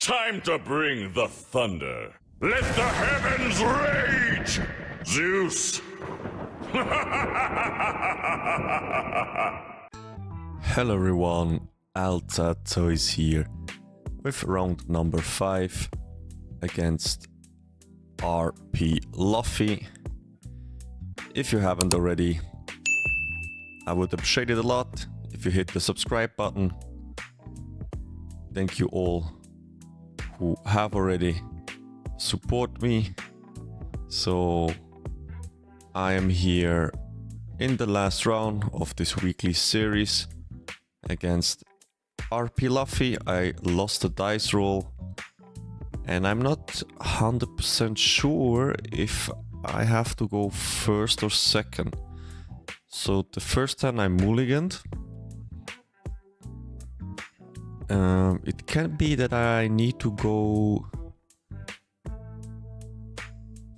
Time to bring the thunder. Let the heavens rage! Zeus! Hello everyone, Alta Toys here with round number 5 against RP Luffy. If you haven't already, I would appreciate it a lot if you hit the subscribe button. Thank you all who have already support me. So I am here in the last round of this weekly series against RP Luffy. I lost a dice roll and I'm not 100% sure if I have to go first or second. So the first time I mulliganed. It can be that I need to go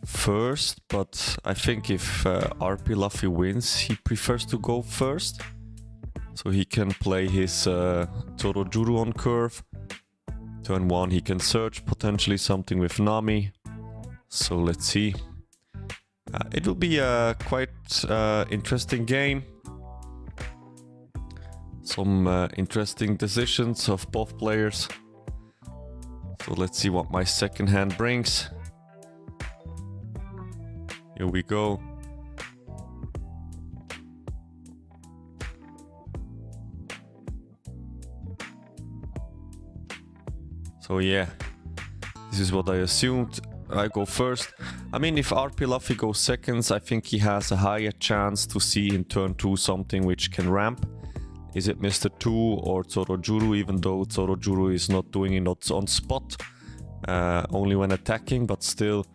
first, but I think if RP Luffy wins, he prefers to go first. So he can play his Torojuru on curve. Turn 1 he can search, potentially something with Nami. So let's see. It will be a quite interesting game. Some interesting decisions of both players. So let's see what my second hand brings. Here we go. So yeah, this is what I assumed. I go first. I mean, if RP Luffy goes seconds, I think he has a higher chance to see in turn 2 something which can ramp. Is it Mr. 2 or Torojuru, even though Torojuru is not doing it on spot, only when attacking, but still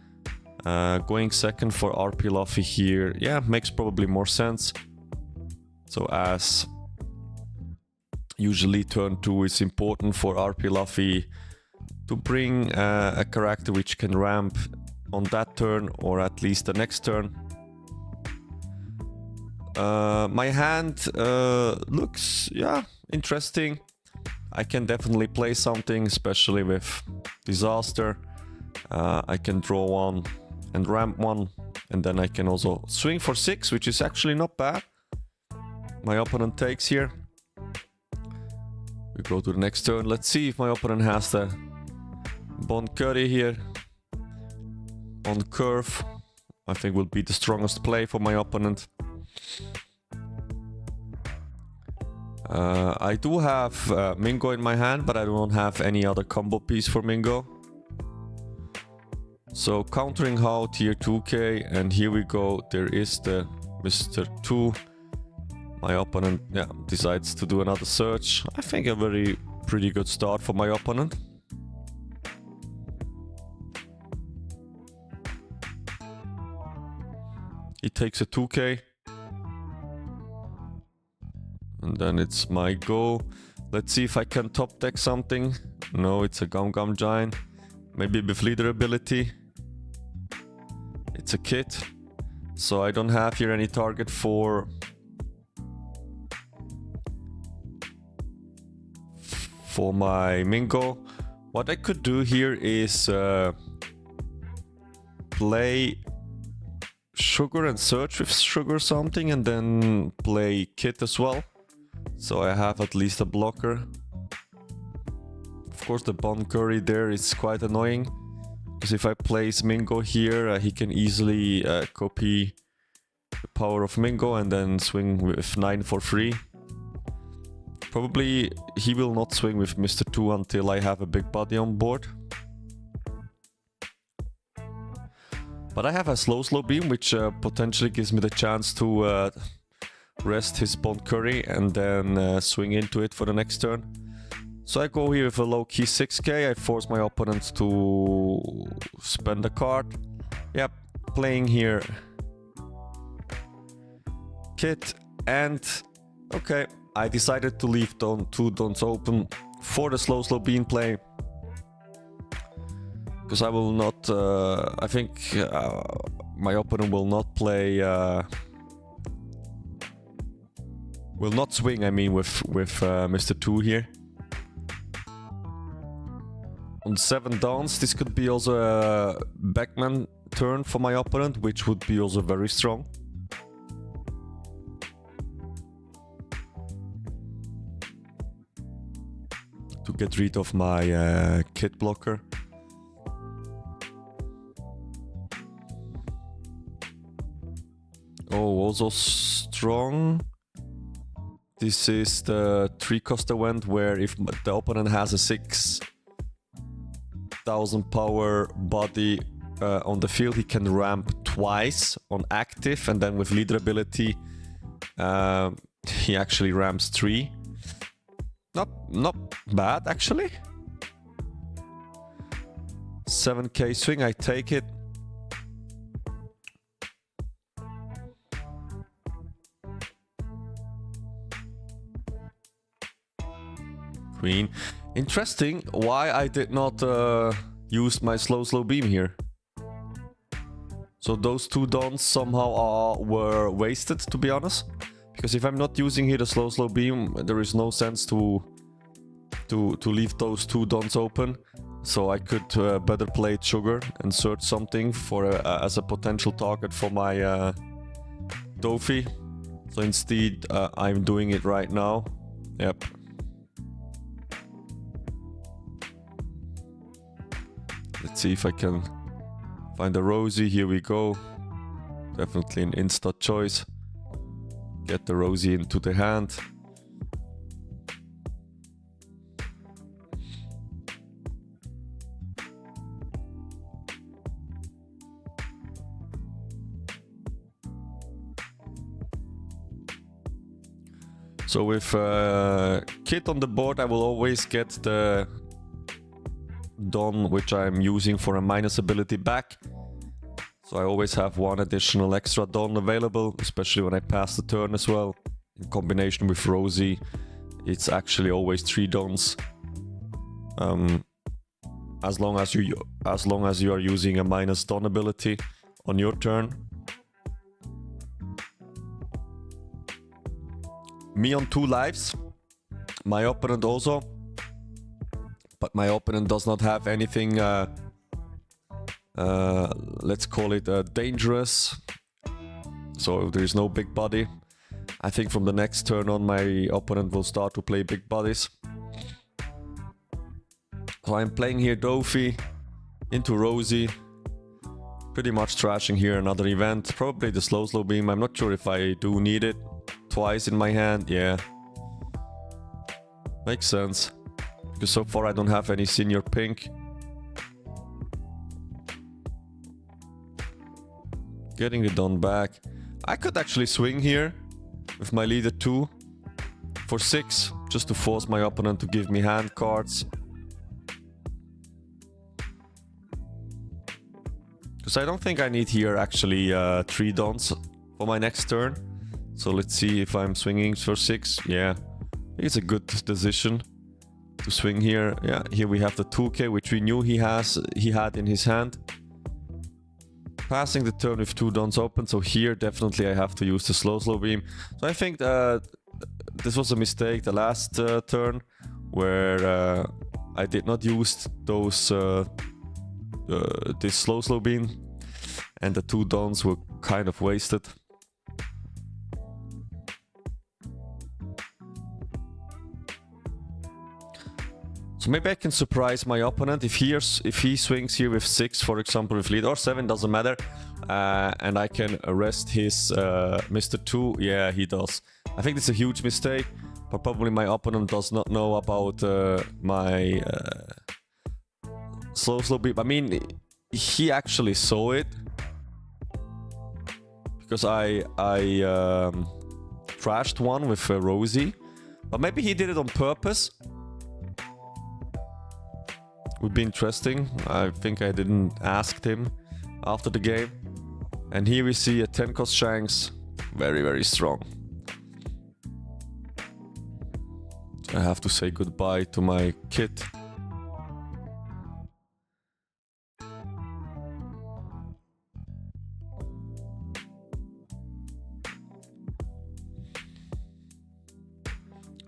going second for RP Luffy here, yeah, makes probably more sense. So as usually turn 2 is important for RP Luffy to bring a character which can ramp on that turn or at least the next turn. My hand looks, yeah, interesting. I can definitely play something, especially with Disaster. I can draw one and ramp one, and then I can also swing for 6, which is actually not bad. My opponent takes here. We go to the next turn. Let's see if my opponent has the Bond Curry here on curve. I think will be the strongest play for my opponent. I do have Mingo in my hand, but I don't have any other combo piece for Mingo. So countering how tier 2k, and here we go. There is the Mr. 2. My opponent, yeah, decides to do another search. I think a pretty good start for my opponent. He takes a 2k. And then it's my go. Let's see if I can top deck something. No, it's a Gum Gum Giant. Maybe with leader ability. It's a kit. So I don't have here any target for my Mingo. What I could do here is play Sugar and search with Sugar something, and then play Kit as well. So I have at least a blocker. Of course the Bon Curry there is quite annoying, because if I place Mingo here, he can easily copy the power of Mingo and then swing with 9 for free. Probably he will not swing with Mr. 2 until I have a big body on board. But I have a slow beam, which potentially gives me the chance to rest his Bond Curry and then swing into it for the next turn. So I go here with a low key 6k. I force my opponent to spend a card. Yep, playing here Kit, and okay, I decided to leave 2 dons open for the slow beam play. Because I will not, I think my opponent will not play, will not swing, I mean, with Mr. 2 here. on 7 downs, this could be also a backman turn for my opponent, which would be also very strong. To get rid of my kit blocker. Oh, also strong. This is the 3-cost event where if the opponent has a 6,000 power body on the field, he can ramp twice on active, and then with leader ability, he actually ramps 3. Not bad actually. 7k swing, I take it. Queen. Interesting why I did not use my slow beam here. So those 2 dons somehow were wasted, to be honest. Because if I'm not using here the slow beam, there is no sense to leave those 2 dons open. So I could better play sugar and search something for as a potential target for my Luffy. So instead, I'm doing it right now. Yep. Let's see if I can find a Rosie. Here we go. Definitely an insta choice. Get the Rosie into the hand. So with Kit on the board, I will always get the Don which I'm using for a minus ability back. So I always have 1 additional extra Don available, especially when I pass the turn as well. In combination with Rosie, it's actually always 3 Dons. As long as you are using a minus Don ability on your turn. Me on 2 lives. My opponent also. But my opponent does not have anything, let's call it dangerous. So there is no big body. I think from the next turn on, my opponent will start to play big bodies. So I'm playing here Luffy into Rosie. Pretty much trashing here another event. Probably the slow beam. I'm not sure if I do need it. Twice in my hand, yeah. Makes sense. Because so far I don't have any senior pink. Getting it done back. I could actually swing here with my leader 2 for 6, just to force my opponent to give me hand cards. Because I don't think I need here actually 3 dons for my next turn. So let's see if I'm swinging for 6. Yeah, it's a good decision to swing here. Yeah, here we have the 2k, which we knew he had in his hand. Passing the turn with 2 dons open, so here definitely I have to use the slow beam. So I think this was a mistake the last turn, where I did not use those this slow beam, and the 2 dons were kind of wasted. So maybe I can surprise my opponent if he swings here with 6, for example, with lead, or 7, doesn't matter, and I can arrest his Mr. 2. Yeah, he does. I think it's a huge mistake, but probably my opponent does not know about my slow beam. I mean, he actually saw it because I trashed one with Rosie, but maybe he did it on purpose. Would be interesting. I think I didn't ask him after the game. And here we see a 10-cost Shanks. Very, very strong. I have to say goodbye to my kit.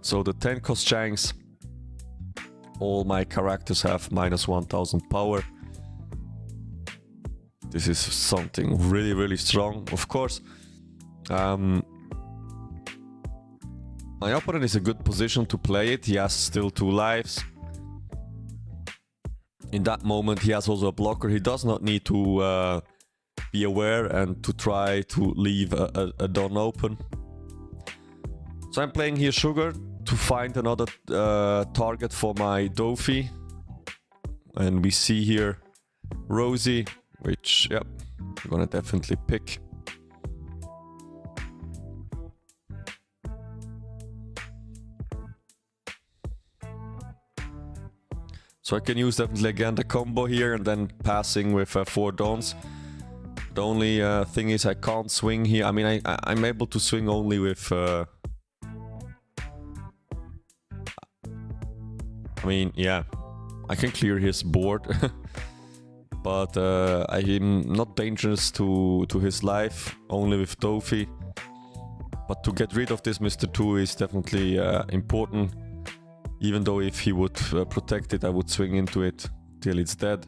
So the 10-cost Shanks all my characters have minus 1000 power. This is something really, really strong. Of course, my opponent is a good position to play it. He has still 2 lives. In that moment, he has also a blocker. He does not need to be aware and to try to leave a Dawn open. So I'm playing here Sugar to find another target for my Luffy. And we see here Rosie, which, yep, I'm gonna definitely pick. So I can use definitely again the combo here and then passing with 4 Dawns. The only thing is I can't swing here. I mean, I'm able to swing only with... I mean, yeah, I can clear his board. But I'm not dangerous to his life, only with Luffy. But to get rid of this Mr. 2 is definitely important. Even though if he would protect it, I would swing into it till it's dead.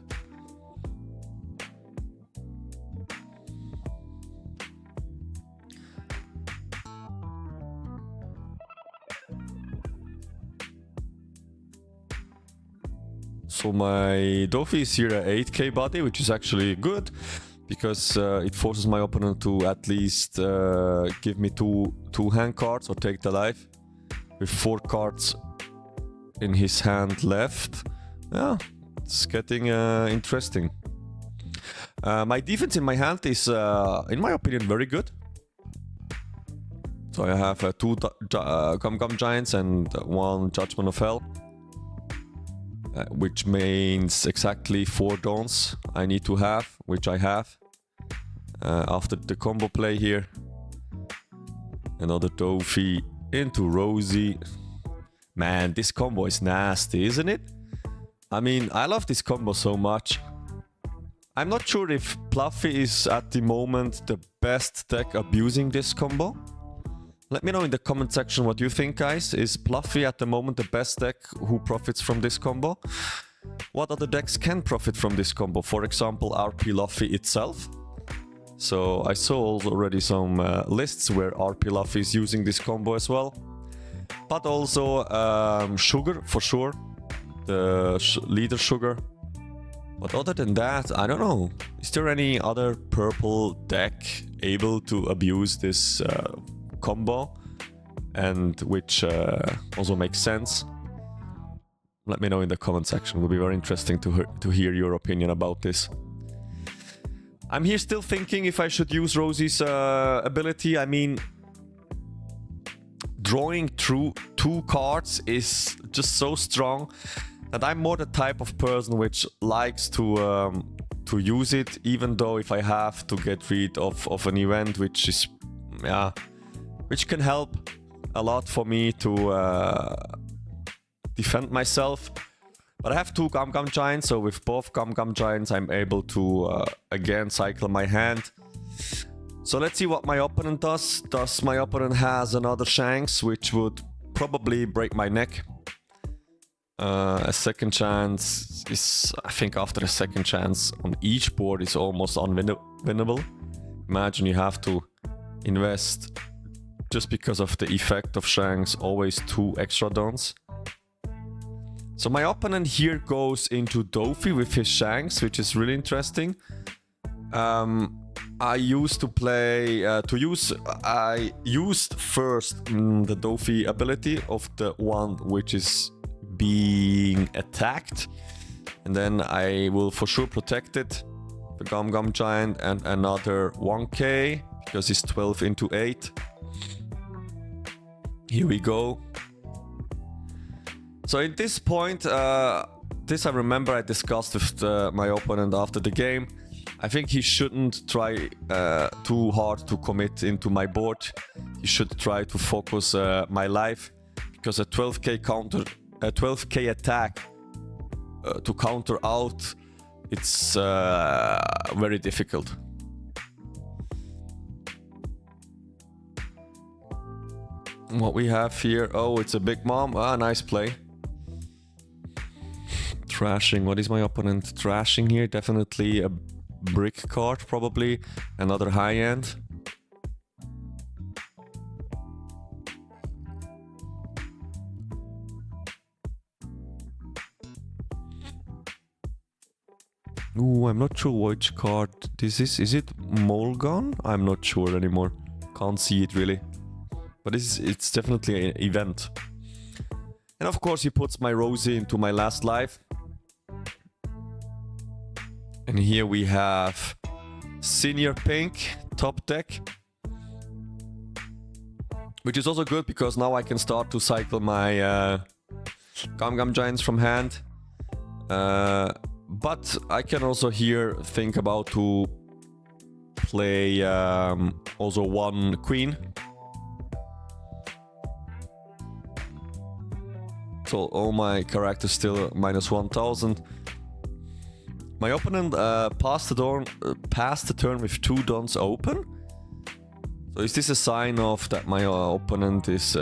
So my Luffy is here at 8k body, which is actually good, because it forces my opponent to at least give me two hand cards or take the life. With 4 cards in his hand left. Yeah, it's getting interesting. My defense in my hand is, in my opinion, very good. So I have 2 Gum Giants and 1 Judgment of Hell. Which means exactly 4 Dawns I need to have, which I have. After the combo play here. Another Luffy into Rosie. Man, this combo is nasty, isn't it? I mean, I love this combo so much. I'm not sure if Pluffy is at the moment the best deck abusing this combo. Let me know in the comment section what you think, guys. Is Pluffy at the moment the best deck who profits from this combo? What other decks can profit from this combo? For example, RP Luffy itself. So I saw already some lists where RP Luffy is using this combo as well. But also Sugar, for sure. The leader Sugar. But other than that, I don't know. Is there any other purple deck able to abuse this combo? And which also makes sense? Let me know in the comment section. It will be very interesting to hear your opinion about this. I'm here still thinking if I should use Rosie's ability. I mean, drawing through 2 cards is just so strong that I'm more the type of person which likes to use it, even though if I have to get rid of an event which is, yeah, which can help a lot for me to defend myself. But I have 2 Gum Giants, so with both Gum Giants I'm able to again cycle my hand. So let's see what my opponent does. Does my opponent has another Shanks, which would probably break my neck. A second chance is, I think after a second chance on each board is almost unwinnable. Imagine you have to invest, just because of the effect of Shanks, always 2 extra Dawns. So my opponent here goes into Luffy with his Shanks, which is really interesting. I used to play, I used first the Luffy ability of the one which is being attacked. And then I will for sure protect it. The Gum Giant and another 1k, because it's 12 into 8. Here we go. So at this point, this I remember I discussed with my opponent after the game. I think he shouldn't try too hard to commit into my board. He should try to focus my life, because a 12k counter, a 12k attack to counter out, it's very difficult. What we have here, oh, it's a Big Mom. Ah, nice play. trashing. What is my opponent trashing here? Definitely a brick card, probably. Another high end. Ooh, I'm not sure which card this is. Is it Molgon? I'm not sure anymore. Can't see it really. But it's definitely an event. And of course he puts my Rosie into my last life. And here we have Senior Pink, top deck. Which is also good because now I can start to cycle my Gum Giants from hand. But I can also here think about to play also one Queen. So all my characters still minus 1000. My opponent passed the turn with 2 dons open. So is this a sign of that my opponent is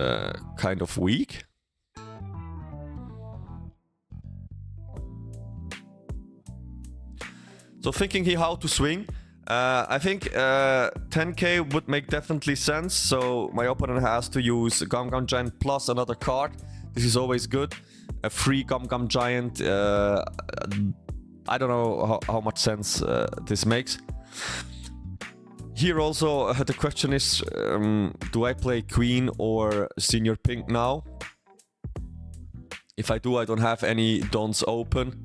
kind of weak? So thinking here how to swing. I think 10k would make definitely sense. So my opponent has to use Gum Giant plus another card. This is always good. A free Gum Giant. I don't know how much sense this makes. Here also the question is, do I play Queen or Senior Pink now? If I do, I don't have any dons open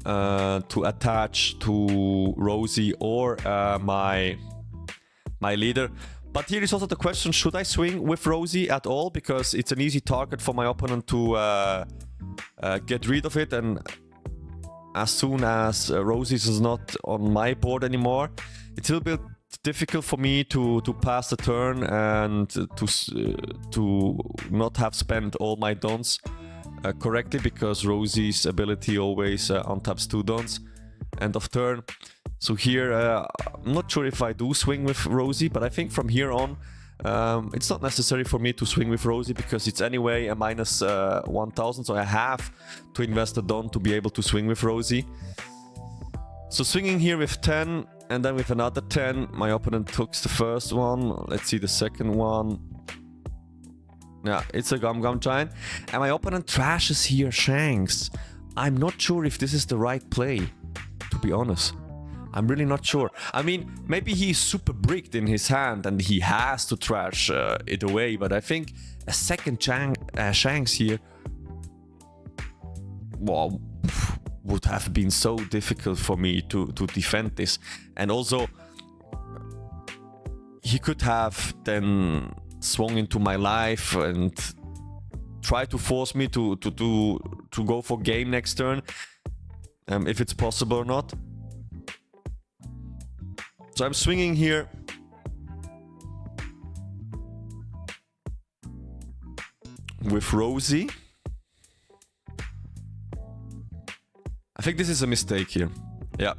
to attach to Rosie or my leader. But here is also the question, should I swing with Rosie at all? Because it's an easy target for my opponent to get rid of it. And as soon as Rosie is not on my board anymore, it's a little bit difficult for me to pass the turn and to not have spent all my dons correctly, because Rosie's ability always untaps 2 dons end of turn. So here I'm not sure if I do swing with Rosie, but I think from here on it's not necessary for me to swing with Rosie because it's anyway a minus 1000, so I have to invest a don to be able to swing with Rosie. So swinging here with 10 and then with another 10, my opponent took the first one. Let's see the second one. Yeah, it's a Gum Giant. And my opponent trashes here Shanks. I'm not sure if this is the right play, to be honest. I'm really not sure. I mean, maybe he's super bricked in his hand and he has to trash it away, but I think a second Shanks here, well, would have been so difficult for me to defend this. And also, he could have then swung into my life and try to force me to go for game next turn, if it's possible or not. So I'm swinging here. With Rosie. I think this is a mistake here. Yeah.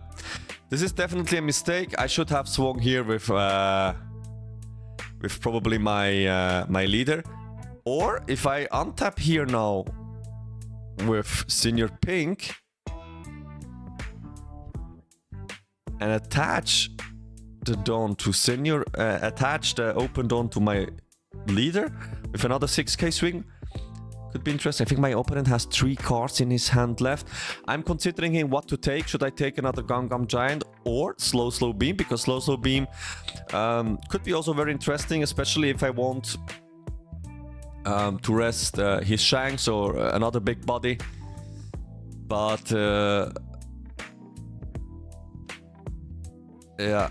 This is definitely a mistake. I should have swung here with probably my leader. Or if I untap here now with Senior Pink and attach the Dawn to Senior, attach the open Dawn to my leader with another 6k swing, could be interesting. I think my opponent has 3 cards in his hand left. I'm considering him what to take. Should I take another Gum Giant or Slow Beam? Because Slow Beam could be also very interesting, especially if I want to rest his Shanks or another big body. But yeah,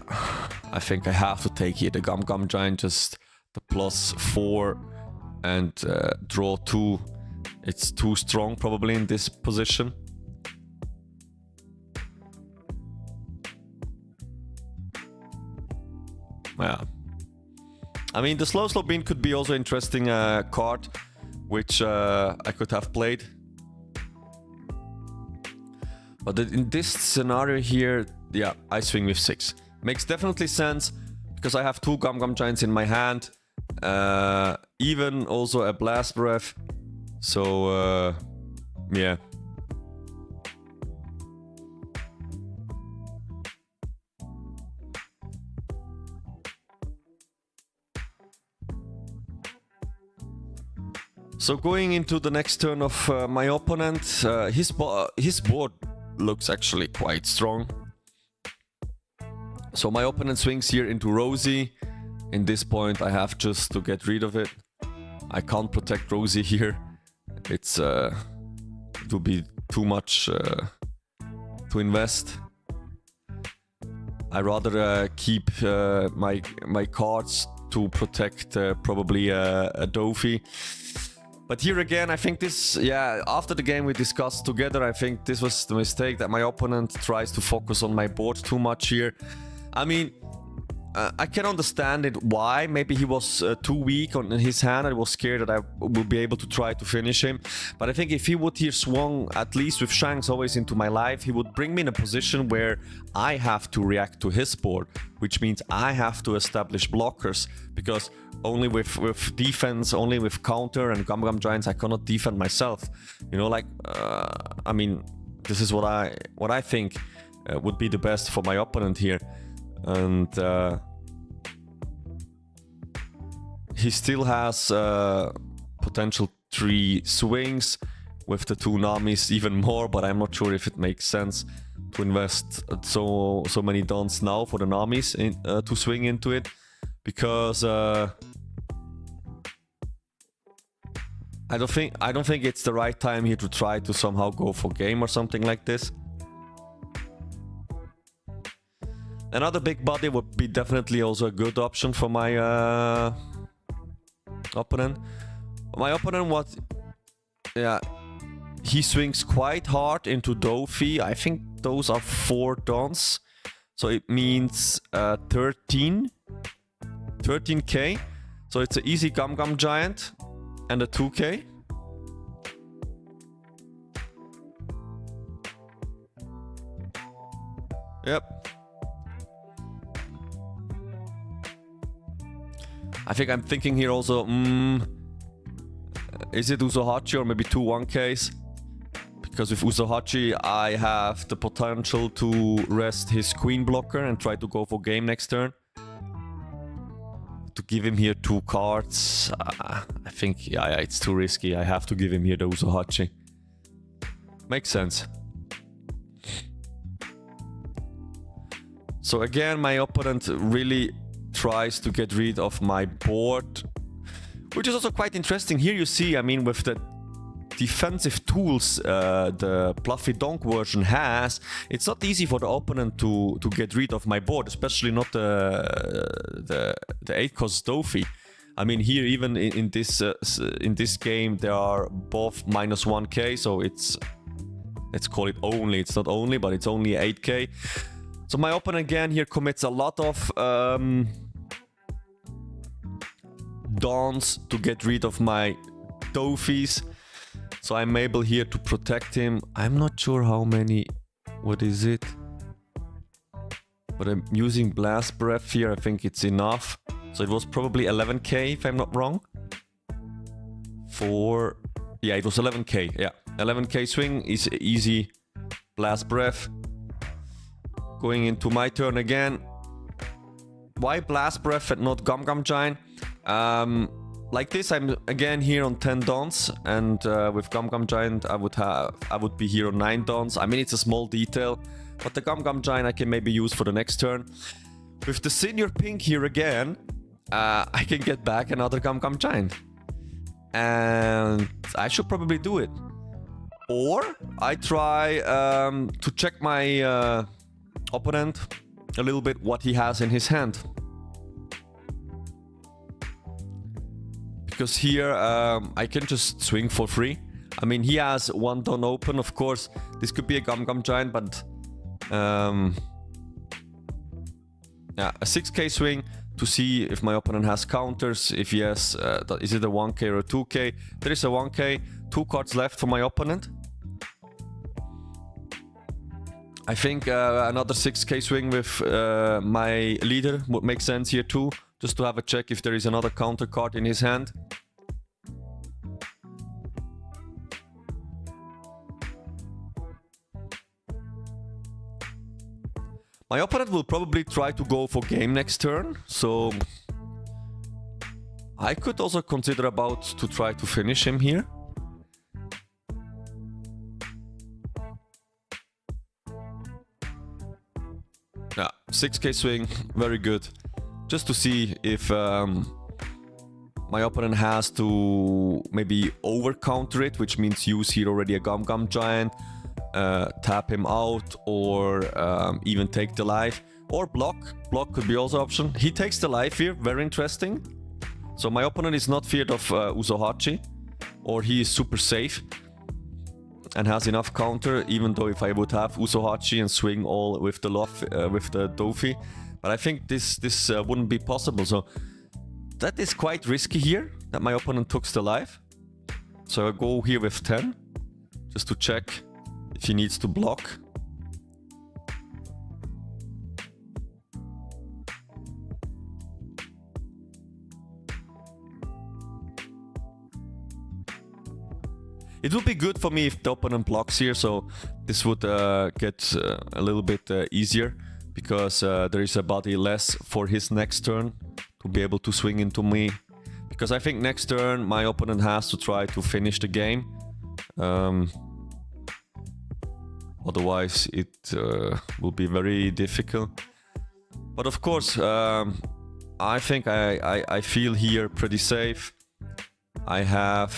I think I have to take here the Gum Giant, just the +4 and draw 2. It's too strong probably in this position. Yeah. I mean, the Slow Beam could be also interesting card, which I could have played. But in this scenario here, yeah, I swing with 6. Makes definitely sense, because I have 2 Gum Giants in my hand. Even also a Blast Breath. So, yeah. So going into the next turn of my opponent, his board looks actually quite strong. So my opponent swings here into Rosie. In this point, I have just to get rid of it. I can't protect Rosie here. It will be too much to invest. I rather keep my cards to protect probably a Luffy. But here again, I think this, after the game we discussed together, I think this was the mistake that my opponent tries to focus on my board too much here. I mean, I can understand it why. Maybe he was too weak on his hand. I was scared that I would be able to try to finish him. But I think if he would here swung, at least with Shanks always into my life, he would bring me in a position where I have to react to his board, which means I have to establish blockers, because only with defense, only with counter and Gum Giants, I cannot defend myself. You know, like, I mean, this is what I think would be the best for my opponent here. And he still has potential 3 swings with the 2 Namis, even more, but I'm not sure if it makes sense to invest so many dons now for the Namis to swing into it, because I don't think it's the right time here to try to somehow go for game or something like this. Another big body would be definitely also a good option for my opponent. My opponent, he swings quite hard into Luffy. I think those are 4 dons. So it means 13k. So it's an easy Gum Giant and a 2k. Yep. I think I'm thinking here also, is it Usohachi or maybe 2 1Ks? Because with Usohachi, I have the potential to rest his queen blocker and try to go for game next turn. To give him here 2 cards, I think, it's too risky. I have to give him here the Usohachi. Makes sense. So again, my opponent really tries to get rid of my board, which is also quite interesting. Here you see, I mean, with the defensive tools the Pluffy Donk version has, it's not easy for the opponent to get rid of my board, especially not the 8-cost Luffy. I mean, here even in this game they are both minus 1k, so it's, let's call it only, it's not only, but it's only 8k. So my opponent again here commits a lot of dons to get rid of my Luffys. So I'm able here to protect him. I'm not sure how many, what is it? But I'm using Blast Breath here, I think it's enough. So it was probably 11k if I'm not wrong. Yeah, it was 11k, yeah. 11k swing is easy Blast Breath. Going into my turn again. Why Blast Breath and not Gum Giant? Like this, I'm again here on 10 dons, and with Gum Giant I would be here on 9 dons. I mean, it's a small detail, but the Gum Giant I can maybe use for the next turn. With the Senior Pink here again, I can get back another Gum Giant, and I should probably do it. Or I try to check my opponent a little bit, what he has in his hand. Because here I can just swing for free. I mean, he has 1 don open, of course. This could be a Gum Giant, but yeah, a 6k swing to see if my opponent has counters. If yes, is it a 1k or a 2k? There is a 1k, 2 cards left for my opponent. I think another 6k swing with my leader would make sense here too. Just to have a check if there is another counter card in his hand. My opponent will probably try to go for game next turn, so I could also consider about to try to finish him here. Yeah, 6k swing, very good. Just to see if my opponent has to maybe over counter it, which means use here already a Gum Gum Giant, tap him out, or even take the life, or block. Block could be also option. He takes the life here, very interesting. So my opponent is not feared of Usohachi, or he is super safe and has enough counter, even though if I would have Usohachi and swing all with the Luffy. But I think this wouldn't be possible. So that is quite risky here, that my opponent took the life. So I go here with 10, just to check if he needs to block. It would be good for me if the opponent blocks here, so this would get a little bit easier, because there is a body less for his next turn to be able to swing into me. Because I think next turn my opponent has to try to finish the game. Otherwise it will be very difficult. But of course, I think I feel here pretty safe. I have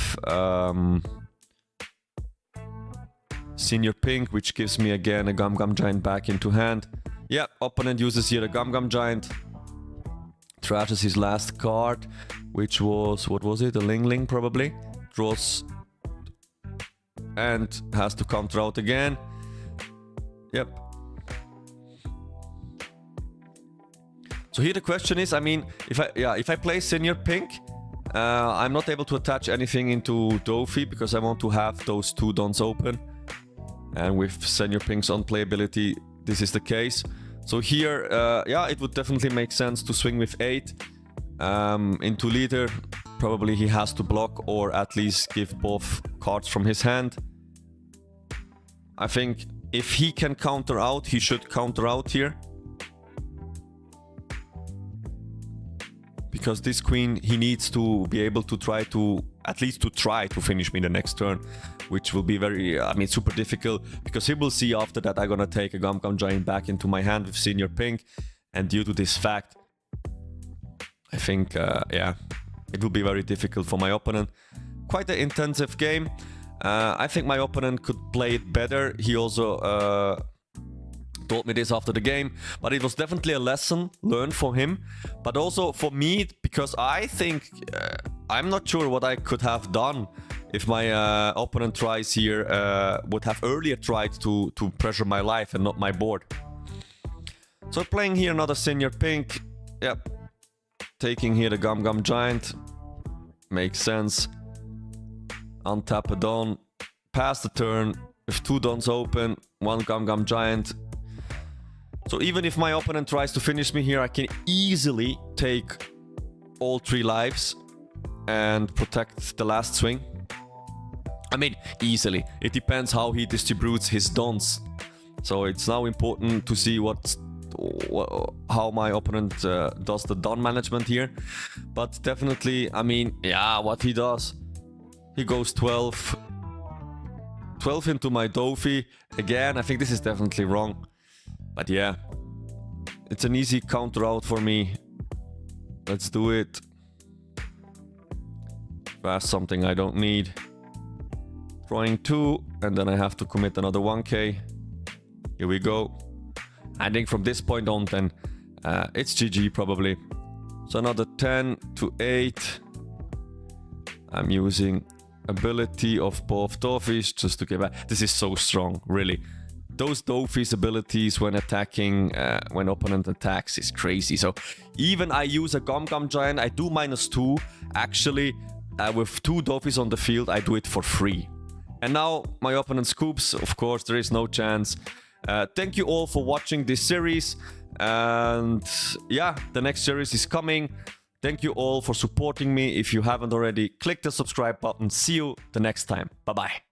Senior Pink, which gives me again a Gum Gum Giant back into hand. Yeah, opponent uses here a Gum Gum Giant. Trashes his last card, which was, what was it? A Ling Ling probably. Draws and has to counter out again. Yep. So here the question is, I mean, if I play Senior Pink, I'm not able to attach anything into Luffy because I want to have those two dons open. And with Senior Pink's unplayability, this is the case. So here, yeah, it would definitely make sense to swing with 8 into leader. Probably he has to block or at least give both cards from his hand. I think if he can counter out, he should counter out here. Because this queen, he needs to be able to try to, at least to try to finish me the next turn. Which will be very, I mean, super difficult. Because he will see after that I'm gonna take a Gum Gum Giant back into my hand with Senior Pink. And due to this fact, I think, yeah, it will be very difficult for my opponent. Quite an intensive game. I think my opponent could play it better. He also told me this after the game, but it was definitely a lesson learned for him, but also for me, because I think I'm not sure what I could have done if my opponent tries here, would have earlier tried to pressure my life and not my board. So playing here another Senior Pink, yep, taking here the Gum Gum Giant, makes sense. Untap a Don, pass the turn with 2 Dons open, 1 Gum Gum Giant. So even if my opponent tries to finish me here, I can easily take all 3 lives and protect the last swing. I mean, easily. It depends how he distributes his dons. So it's now important to see how my opponent does the don management here. But definitely, I mean, yeah, what he does. He goes 12 into my Luffy. Again, I think this is definitely wrong. But yeah, it's an easy counter out for me. Let's do it. Fast something I don't need. Drawing 2, and then I have to commit another 1k. Here we go. I think from this point on then, it's GG probably. So another 10 to 8. I'm using ability of both Luffy's just to get back. This is so strong, really. Those Luffy's abilities when attacking, when opponent attacks is crazy. So even I use a Gum Gum Giant, I do -2. Actually, with 2 Luffy's on the field, I do it for free. And now my opponent scoops. Of course, there is no chance. Thank you all for watching this series. And yeah, the next series is coming. Thank you all for supporting me. If you haven't already, click the subscribe button. See you the next time. Bye-bye.